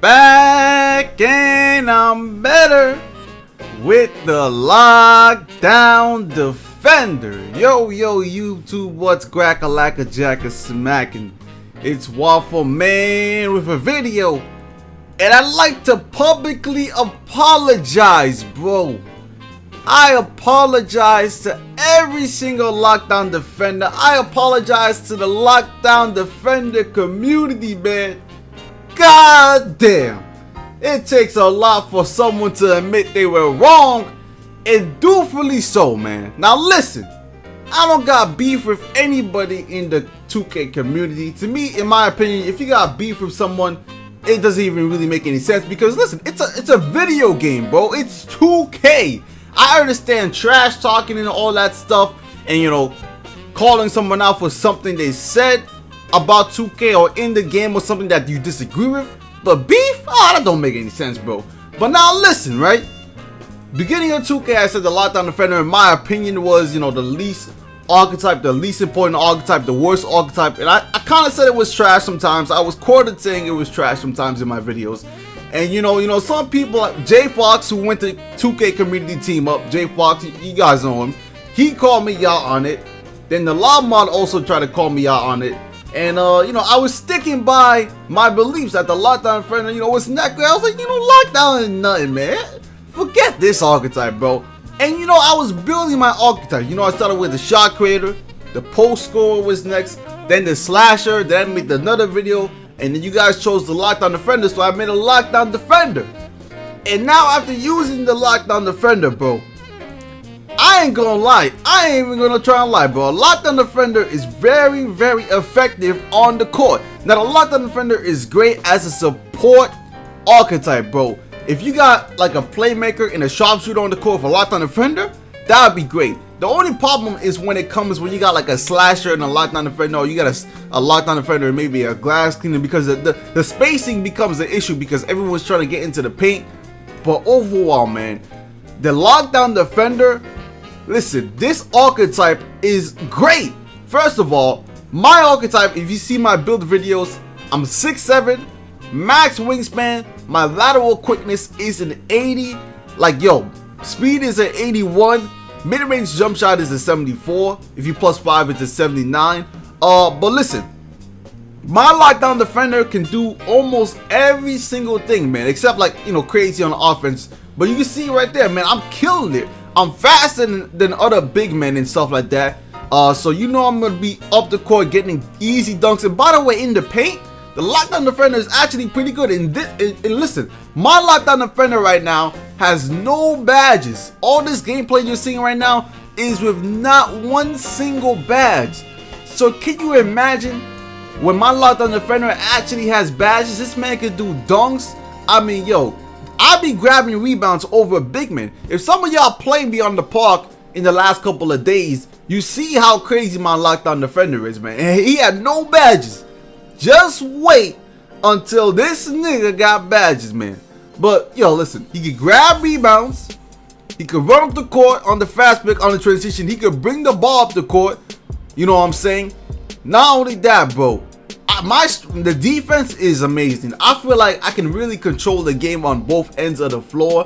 back and I'm better with the lockdown defender. Yo YouTube, what's crackalackajackasmacin? It's Waffleman with a video, and I'd like to publicly apologize, bro. I apologize to every single lockdown defender. I apologize to the lockdown defender community, man. God damn, it takes a lot for someone to admit they were wrong, and dutifully so, man. Now listen, I don't got beef with anybody in the 2K community. To me, in my opinion, if you got beef with someone, it doesn't even really make any sense, because listen, it's a video game, bro. It's 2K. I understand trash talking and all that stuff, and you know, calling someone out for something they said about 2K or in the game or something that you disagree with, but beef? Oh, that don't make any sense, bro. But now listen, right? Beginning of 2K, I said the lockdown defender, in my opinion, was, you know, the least archetype, the least important archetype, the worst archetype, and I kind of said it was trash sometimes. I was quoted saying it was trash sometimes in my videos. And you know, some people like J Fox, who went to 2K community team up, J Fox, you guys know him, he called me out on it. Then the Lob Mod also tried to call me out on it. And you know, I was sticking by my beliefs that the lockdown defender, you know, was not good. I was like, you know, lockdown is nothing, man. Forget this archetype, bro. And you know, I was building my archetype. You know, I started with the shot creator, the post scorer was next, then the slasher, then I made another video, and then you guys chose the lockdown defender, so I made a lockdown defender. And now after using the lockdown defender, bro, I ain't gonna lie, I ain't even gonna try and lie, bro. A lockdown defender is very, very effective on the court. Now, the lockdown defender is great as a support archetype, bro. If you got like a playmaker and a sharpshooter on the court for a lockdown defender, that would be great. The only problem is when you got like a slasher and a lockdown defender, or you got a lockdown defender and maybe a glass cleaner, because the spacing becomes an issue because everyone's trying to get into the paint. But overall, man, the lockdown defender, listen, this archetype is great. First of all, my archetype, if you see my build videos, I'm 6'7", max wingspan, my lateral quickness is an 80, like yo, speed is an 81, mid-range jump shot is a 74, if you plus 5 it's a 79. But listen, my lockdown defender can do almost every single thing, man, except like, you know, crazy on offense. But you can see right there, man, I'm killing it. I'm faster than other big men and stuff like that. So you know I'm gonna be up the court getting easy dunks. And by the way, in the paint, the lockdown defender is actually pretty good. And listen, my lockdown defender right now has no badges. All this gameplay you're seeing right now is with not one single badge. So can you imagine when my lockdown defender actually has badges? This man could do dunks. I mean, yo, I be grabbing rebounds over big men. If some of y'all play me on the park in the last couple of days, you see how crazy my lockdown defender is, man. And he had no badges. Just wait until this nigga got badges, man. But yo, listen, he could grab rebounds, he could run up the court on the fast break, on the transition, he could bring the ball up the court. You know what I'm saying? Not only that, bro, the defense is amazing. I feel like I can really control the game on both ends of the floor.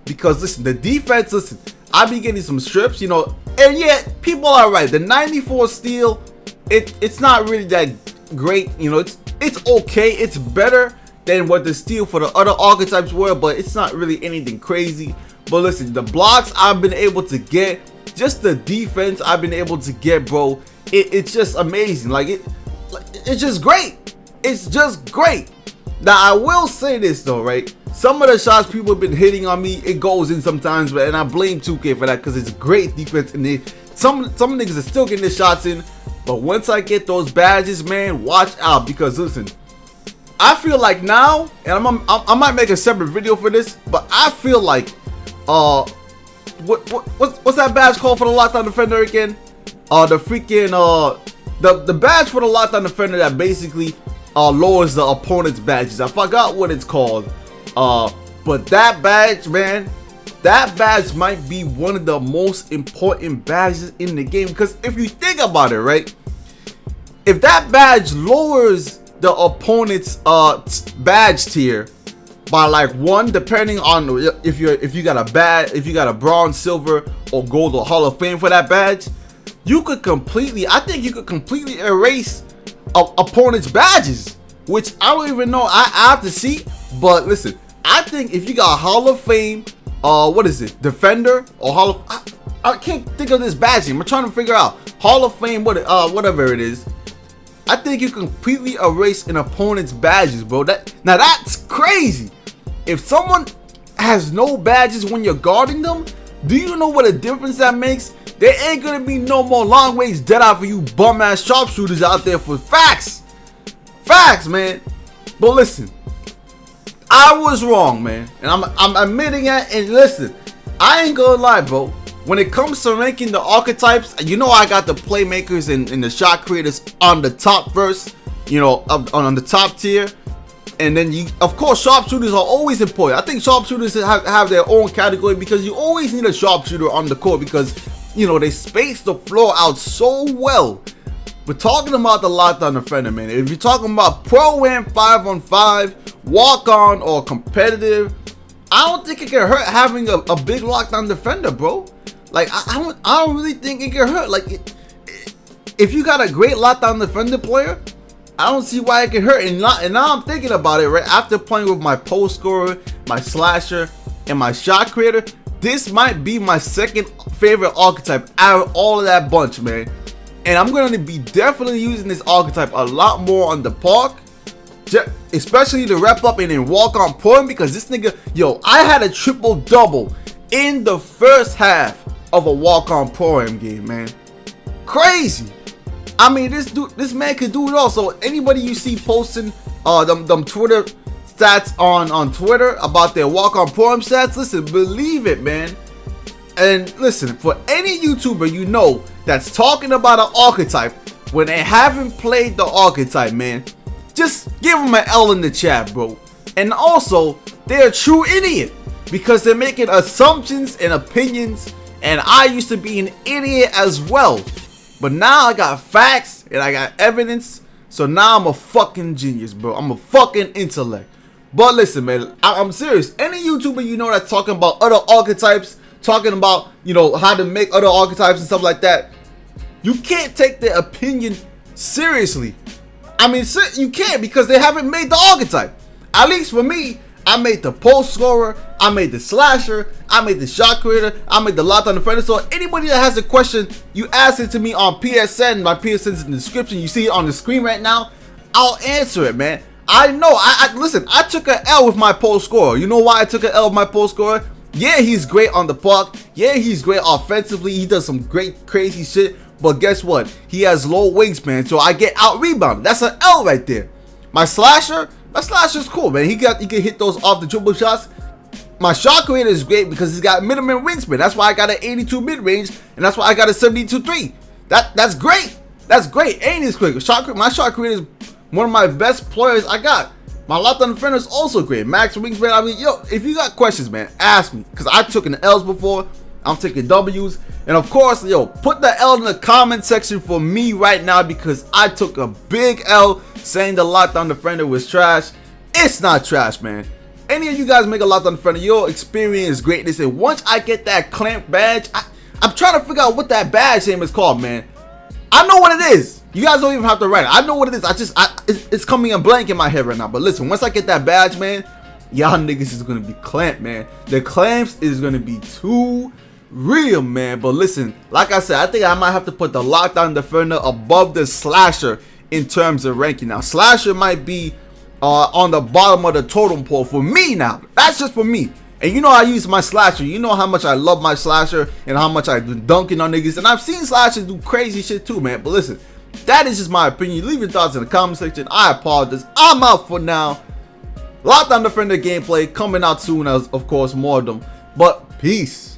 Because listen, the defense, listen, I be getting some strips, you know, and yet people are right. The 94 steal, it's not really that great, you know. It's okay. It's better than what the steal for the other archetypes were, but it's not really anything crazy. But listen, the blocks I've been able to get, just the defense I've been able to get, bro, it's just amazing. It's just great. It's just great. Now I will say this though, right? Some of the shots people have been hitting on me, it goes in sometimes, but and I blame 2K for that, because it's great defense, and some niggas are still getting the shots in. But once I get those badges, man, watch out, because listen, I feel like now, and I might make a separate video for this, but I feel like what's that badge called for the lockdown defender again? The freaking the badge for the lockdown defender that basically lowers the opponent's badges. I forgot what it's called. But that badge, man, that badge might be one of the most important badges in the game, because if you think about it, right, if that badge lowers the opponent's badge tier by like 1, depending on if you got a bronze, silver, or gold or Hall of Fame for that badge, I think you could completely erase opponent's badges, which I don't even know. I have to see, but listen, I think if you got Hall of Fame, what is it, Defender or Hall of, I can't think of this badge name. I'm trying to figure out Hall of Fame, whatever it is. I think you completely erase an opponent's badges, bro. Now that's crazy. If someone has no badges when you're guarding them, do you know what a difference that makes? There ain't gonna be no more long range dead eye for you bum ass sharpshooters out there for facts. Facts, man. But listen, I was wrong, man, and I'm admitting that. And listen, I ain't gonna lie, bro. When it comes to ranking the archetypes, you know I got the playmakers and the shot creators on the top first, you know, on the top tier. And then of course, sharpshooters are always important. I think sharpshooters have their own category because you always need a sharpshooter on the court because, you know, they space the floor out so well. We're talking about the lockdown defender, man. If you're talking about pro-am 5-on-5, walk-on, or competitive, I don't think it can hurt having a big lockdown defender, bro. Like, I don't really think it can hurt. Like, if you got a great lockdown defender player, I don't see why it can hurt. And now I'm thinking about it, right? After playing with my post scorer, my slasher, and my shot creator, this might be my second favorite archetype out of all of that bunch, man. And I'm going to be definitely using this archetype a lot more on the park, especially to rep up and then walk on point, because this nigga, yo, I had a triple double in the first half of a walk-on pro-am game, man. Crazy. I mean, this man could do it all. So anybody you see posting them Twitter stats on Twitter about their walk-on pro-am stats, listen, believe it, man. And listen, for any YouTuber you know that's talking about an archetype when they haven't played the archetype, man, just give them an L in the chat, bro. And also, they're a true idiot because they're making assumptions and opinions. And I used to be an idiot as well. But now I got facts and I got evidence. So now I'm a fucking genius, bro. I'm a fucking intellect. But listen, man, I'm serious. Any YouTuber you know that's talking about other archetypes, talking about, you know, how to make other archetypes and stuff like that, you can't take their opinion seriously. I mean, you can't, because they haven't made the archetype. At least for me, I made the post scorer, I made the slasher, I made the shot creator, I made the lockdown defender. So anybody that has a question, you ask it to me on PSN. My PSN's in the description. You see it on the screen right now. I'll answer it, man. I know. Listen, I took an L with my post scorer. You know why I took an L with my post scorer? Yeah, he's great on the park. Yeah, he's great offensively. He does some great, crazy shit. But guess what? He has low wingspan, so I get out rebounded. That's an L right there. My slasher's cool, man. He can hit those off the dribble shots. My shot creator is great because he's got minimum wingspan. That's why I got an 82 mid range, and that's why I got a 72 3. That's great. That's great. And he's quick. My shot creator is one of my best players I got. My lockdown defender is also great. Max wingspan. I mean, yo, if you got questions, man, ask me, because I took an L's before. I'm taking W's. And of course, yo, put the L in the comment section for me right now, because I took a big L saying the lockdown defender was trash. It's not trash, man. Any of you guys make a lockdown defender, you'll experience greatness. And once I get that clamp badge, I'm trying to figure out what that badge name is called, man. I know what it is. You guys don't even have to write it. I know what it is. It's coming in blank in my head right now. But listen, once I get that badge, man, y'all niggas is gonna be clamped, man. The clamps is gonna be too real, man. But listen, like I said, I think I might have to put the lockdown defender above the slasher in terms of ranking. Now, slasher might be on the bottom of the totem pole for me now. That's just for me. And you know I use my slasher. You know how much I love my slasher and how much I've been dunking on niggas. And I've seen slashers do crazy shit too, man. But listen, that is just my opinion. Leave your thoughts in the comment section. I apologize. I'm out for now. Lockdown defender gameplay coming out soon, as of course more of them. But peace.